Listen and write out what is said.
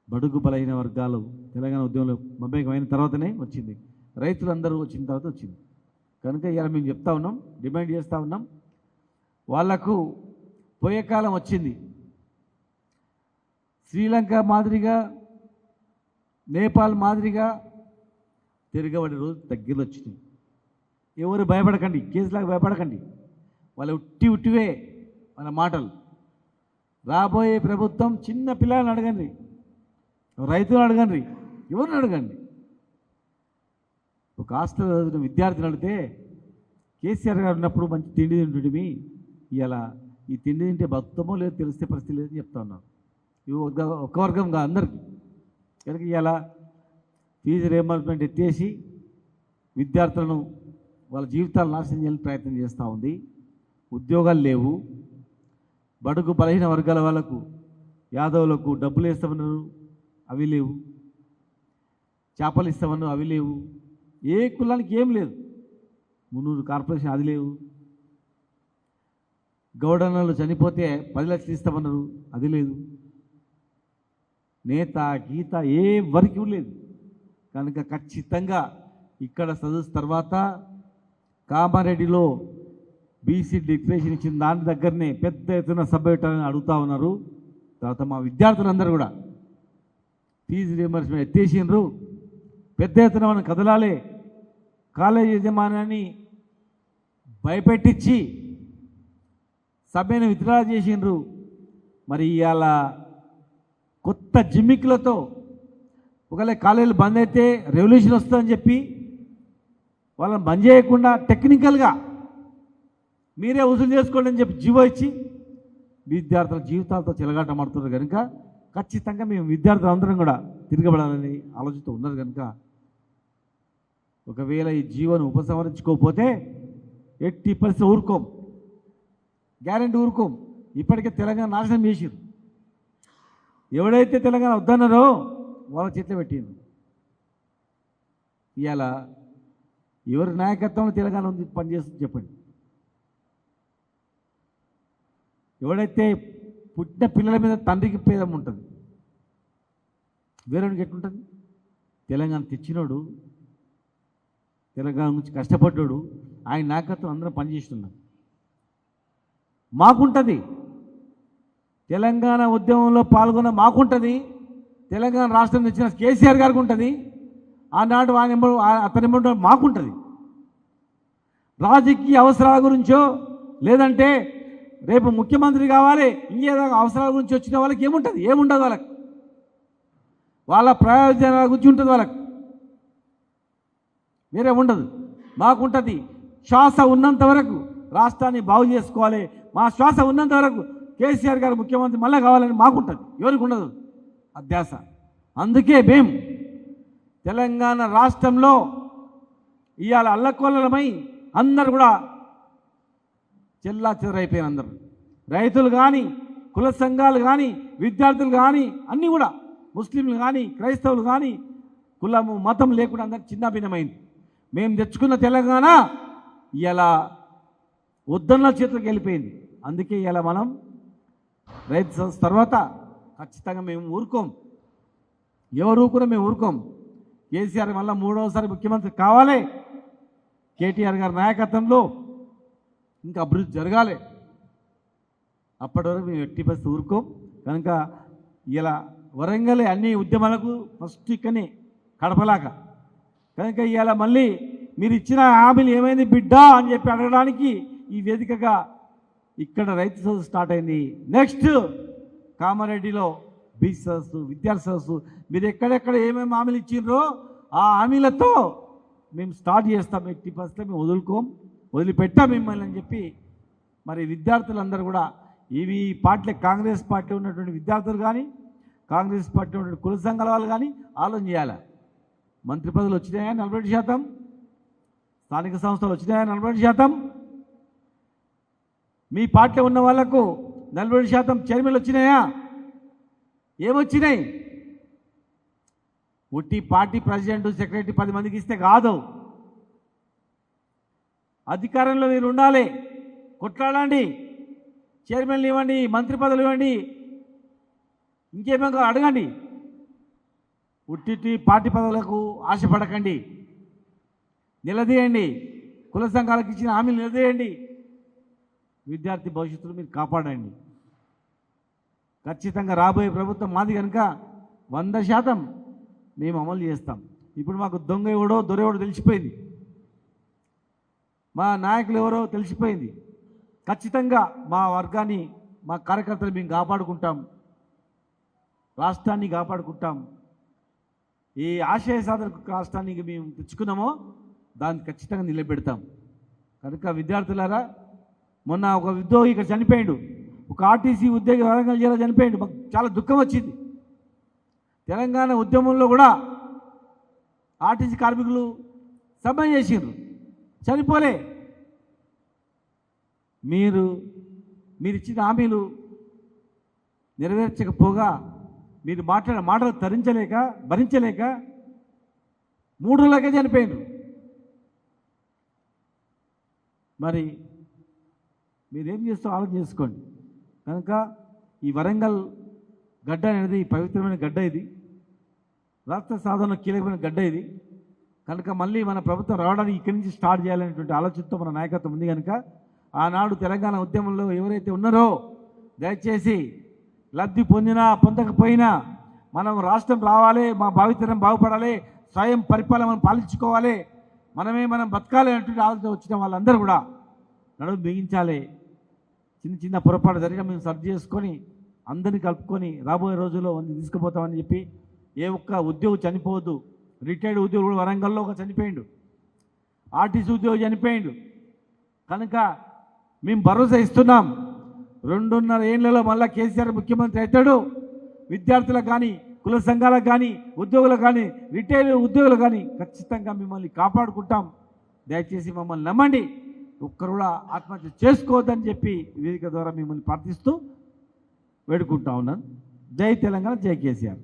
బడుగు బలహీన వర్గాలు తెలంగాణ ఉద్యమంలో మమేకమైన తర్వాతనే వచ్చింది. రైతులందరూ వచ్చిన తర్వాత వచ్చింది. కనుక ఇలా మేము చెప్తా ఉన్నాం, డిమాండ్ చేస్తూ ఉన్నాం. వాళ్లకు పోయే కాలం వచ్చింది. శ్రీలంక మాదిరిగా, నేపాల్ మాదిరిగా తిరగబడే రోజు దగ్గరలో వచ్చినాయి. ఎవరు భయపడకండి, కేసులాగా భయపడకండి. వాళ్ళు ఉట్టివే మన మాటలు. రాబోయే ప్రభుత్వం చిన్న పిల్లల్ని అడగండి, రైతులను అడగండి, ఎవరిని అడగండి. ఒక హాస్టల్ చదివిన విద్యార్థిని అడిగితే కేసీఆర్ గారు ఉన్నప్పుడు మంచి తిండి తింటుంటిమి, ఇలా ఈ తిండి తింటే బతుకమో లేదో తెలిస్తే పరిస్థితి లేదని చెప్తా ఉన్నారు. ఇవి ఒక వర్గంగా అందరికీ. కనుక ఇలా ఫీజు రీయింబర్స్మెంట్ ఎత్తేసి విద్యార్థులను వాళ్ళ జీవితాలు నాశనం చేయాలని ప్రయత్నం చేస్తూ ఉంది. ఉద్యోగాలు లేవు. బడుగు బలహీన వర్గాల వాళ్ళకు, యాదవులకు డబ్బులు ఇస్తామన్నారు, అవి లేవు. చేపలు ఇస్తామన్నారు, అవి లేవు. ఏ కులానికి ఏం లేదు. మున్నూరు కార్పొరేషన్ అది లేవు. గౌడన్నలు చనిపోతే 10 లక్షలు ఇస్తామన్నారు, అది లేదు. నేత గీత ఏ వరకు లేదు. కనుక ఖచ్చితంగా ఇక్కడ చదువు తర్వాత కామారెడ్డిలో బీసీ డిక్లరేషన్ ఇచ్చిన దాని దగ్గరనే పెద్ద ఎత్తున సభ పెట్టాలని అడుగుతూ ఉన్నారు. తర్వాత మా విద్యార్థులందరూ కూడా ఫీజు రీయింబర్స్మెంట్ ఎత్తేసినారు. పెద్ద ఎత్తున మనం కదలాలి. కాలేజీ యజమానాన్ని భయపెట్టించి సభ్యుని విత్డ్రా చేసిండ్రు. మరి ఇవాళ కొత్త జిమ్మికులతో ఒకవేళ కాలేజీలు బంద్ అయితే రెవల్యూషన్ వస్తుందని చెప్పి వాళ్ళని బంద్ చేయకుండా టెక్నికల్గా మీరే వసూలు చేసుకోండి అని చెప్పి జీవో ఇచ్చి విద్యార్థుల జీవితాలతో చెలగాటమాడుతున్నారు. కనుక ఖచ్చితంగా మేము విద్యార్థులందరం కూడా తిరగబడాలని ఆలోచనతో ఉన్నారు. కనుక ఒకవేళ ఈ జీవోను ఉపసంహరించుకోకపోతే 80% ఊరుకోం, గ్యారెంటీ ఊరుకోం. ఇప్పటికే తెలంగాణ నాశనం చేసిరు. ఎవడైతే తెలంగాణ వద్దన్నారో వాళ్ళ చేతిలో పెట్టింది. ఇవాళ ఎవరి నాయకత్వంలో తెలంగాణ ఉంది పనిచేస్తుంది చెప్పండి. ఎవడైతే పుట్టిన పిల్లల మీద తండ్రికి పేదం ఉంటుంది, వేరేవాడికి ఎట్లుంటుంది? తెలంగాణ తెచ్చినోడు, తెలంగాణ గురించి కష్టపడ్డాడు, ఆయన నాయకత్వం అందరం పనిచేస్తున్నాం. మాకుంటుంది. తెలంగాణ ఉద్యమంలో పాల్గొన్న మాకుంటుంది. తెలంగాణ రాష్ట్రం తెచ్చిన కేసీఆర్ గారికి ఉంటుంది. ఆనాడు అతని మాకుంటుంది. రాజకీయ అవసరాల గురించో లేదంటే రేపు ముఖ్యమంత్రి కావాలి ఇంకేదో అవసరాల గురించి వచ్చిన వాళ్ళకి ఏముంటుంది? ఏముండదు. వాళ్ళకి వాళ్ళ ప్రయోజనాల గురించి ఉంటుంది. వాళ్ళకి వేరే ఉండదు. మాకుంటుంది. శ్వాస ఉన్నంత వరకు రాష్ట్రాన్ని బాగు చేసుకోవాలి. మా శ్వాస ఉన్నంత వరకు కేసీఆర్ గారు ముఖ్యమంత్రి మళ్ళీ కావాలని మాకుంటుంది. ఎవరికి ఉండదు అధ్యాస. అందుకే మేము తెలంగాణ రాష్ట్రంలో ఇవాళ అల్లకొల్లలమై అందరు కూడా చెల్లా చెదరైపోయిన అందరు రైతులు కానీ, కుల సంఘాలు కానీ, విద్యార్థులు కానీ, అన్నీ కూడా ముస్లింలు కానీ, క్రైస్తవులు కానీ, కులము మతం లేకుండా అందరు చిన్నభిన్నమైంది. మేము తెచ్చుకున్న తెలంగాణ ఇలా వద్దన్న చేతులకు వెళ్ళిపోయింది. అందుకే ఇలా మనం రైతు సంస్థ తర్వాత ఖచ్చితంగా మేము ఊరుకోం. ఎవరు ఊరుకున్నా మేము ఊరుకోం. కేసీఆర్ మళ్ళీ 3వసారి ముఖ్యమంత్రి కావాలి. కేటీఆర్ గారి నాయకత్వంలో ఇంకా అభివృద్ధి జరగాలి. అప్పటి వరకు మేము 80% ఊరుకోం. కనుక ఇలా వరంగల్ అన్ని ఉద్యమాలకు ఫస్ట్ ఇక్కడనే కడపలాక. కనుక ఇవాళ మళ్ళీ మీరు ఇచ్చిన హామీలు ఏమైంది బిడ్డ అని చెప్పి అడగడానికి ఈ వేదికగా ఇక్కడ రైతు సదస్సు స్టార్ట్ అయింది. నెక్స్ట్ కామారెడ్డిలో బీసీ సదస్సు, విద్యార్థి సదస్సు. మీరు ఎక్కడెక్కడ ఏమేమి హామీలు ఇచ్చిండ్రో ఆ హామీలతో మేము స్టార్ట్ చేస్తాం. 80% మేము వదిలిపెట్టాం మిమ్మల్ని అని చెప్పి మరి విద్యార్థులందరూ కూడా ఇవి పార్టీ కాంగ్రెస్ పార్టీలో ఉన్నటువంటి విద్యార్థులు కానీ, కాంగ్రెస్ పార్టీలో ఉన్నటువంటి కుల సంఘాల వాళ్ళు కానీ ఆలోచన చేయాలి. మంత్రి పదవులు వచ్చినాయా 42%, స్థానిక సంస్థలు వచ్చినాయా 42%, మీ పార్టీలో ఉన్న వాళ్లకు 42% చైర్మన్లు వచ్చినాయా? ఏమొచ్చినాయి? ఒట్టి పార్టీ ప్రెసిడెంట్, సెక్రటరీ 10 మందికి ఇస్తే కాదు. అధికారంలో మీరు ఉండాలి, కొట్లాడండి, చైర్మన్లు ఇవ్వండి, మంత్రి పదవులు ఇవ్వండి, ఇంకేమో అడగండి. ఉట్టిటి పార్టీ పదవులకు ఆశపడకండి, నిలదీయండి. కుల సంఘాలకు ఇచ్చిన హామీలు నిలదీయండి. విద్యార్థి భవిష్యత్తును మీరు కాపాడండి. ఖచ్చితంగా రాబోయే ప్రభుత్వం మాది కనుక 100% మేము అమలు చేస్తాం. ఇప్పుడు మాకు దొంగ ఎవడో దొరెవడో తెలిసిపోయింది, మా నాయకులు ఎవరో తెలిసిపోయింది. ఖచ్చితంగా మా వర్గాన్ని, మా కార్యకర్తలు మేము కాపాడుకుంటాం, రాష్ట్రాన్ని కాపాడుకుంటాం. ఈ ఆశయ సాధన రాష్ట్రానికి మేము తెచ్చుకున్నామో దాన్ని ఖచ్చితంగా నిలబెడతాం. కనుక విద్యార్థులారా, మొన్న ఒక ఉద్యోగి ఇక్కడ చనిపోయాడు, ఒక ఆర్టీసీ ఉద్యోగి వరంగల్ జిల్లా చనిపోయాడు. మాకు చాలా దుఃఖం వచ్చింది. తెలంగాణ ఉద్యమంలో కూడా ఆర్టీసీ కార్మికులు సమ్మె చేసిండ్రు, చనిపోలే. మీరు ఇచ్చిన హామీలు నెరవేర్చకపోగా మీరు మాట్లాడిన మాటలు భరించలేక 3 రోజులకే చనిపోయిండ్రు. మరి మీరేం చేస్తారో ఆలోచన చేసుకోండి. కనుక ఈ వరంగల్ గడ్డ అనేది పవిత్రమైన గడ్డ, ఇది రాష్ట్ర సాధనలో కీలకమైన గడ్డ ఇది. కనుక మళ్ళీ మన ప్రభుత్వం రావడానికి ఇక్కడి నుంచి స్టార్ట్ చేయాలనేటువంటి ఆలోచనతో మన నాయకత్వం ఉంది. కనుక ఆనాడు తెలంగాణ ఉద్యమంలో ఎవరైతే ఉన్నారో దయచేసి లబ్ధి పొందినా పొందకపోయినా మనం రాష్ట్రం రావాలి, మా భావితరం బాగుపడాలి, స్వయం పరిపాలన మనం పాలించుకోవాలి, మనం బతకాలి అనేటువంటి ఆలోచన వచ్చిన వాళ్ళందరూ కూడా నడుము బిగించాలి. చిన్న పొరపాటు జరిగినా మేము సర్ది చేసుకొని అందరినీ కలుపుకొని రాబోయే రోజుల్లో తీసుకుపోతామని చెప్పి, ఏ ఒక్క ఉద్యోగి చనిపోవద్దు. రిటైర్డ్ ఉద్యోగుడు వరంగల్లో ఒక చనిపోయిండు, ఆర్టీసీ ఉద్యోగి చనిపోయిండు. కనుక మేము భరోసా ఇస్తున్నాం, 2.5 ఏళ్లలో మళ్ళీ కేసీఆర్ ముఖ్యమంత్రి అవుతాడు. విద్యార్థులకు కానీ, కుల సంఘాలకు కానీ, ఉద్యోగులకు కానీ, రిటైర్డ్ ఉద్యోగులు కానీ ఖచ్చితంగా మిమ్మల్ని కాపాడుకుంటాం. దయచేసి మమ్మల్ని నమ్మండి, ఒక్కరు కూడా ఆత్మహత్య చేసుకోవద్దని చెప్పి వేదిక ద్వారా మిమ్మల్ని ప్రార్థిస్తూ వేడుకుంటా ఉన్నాను. జై తెలంగాణ, జై కేసీఆర్.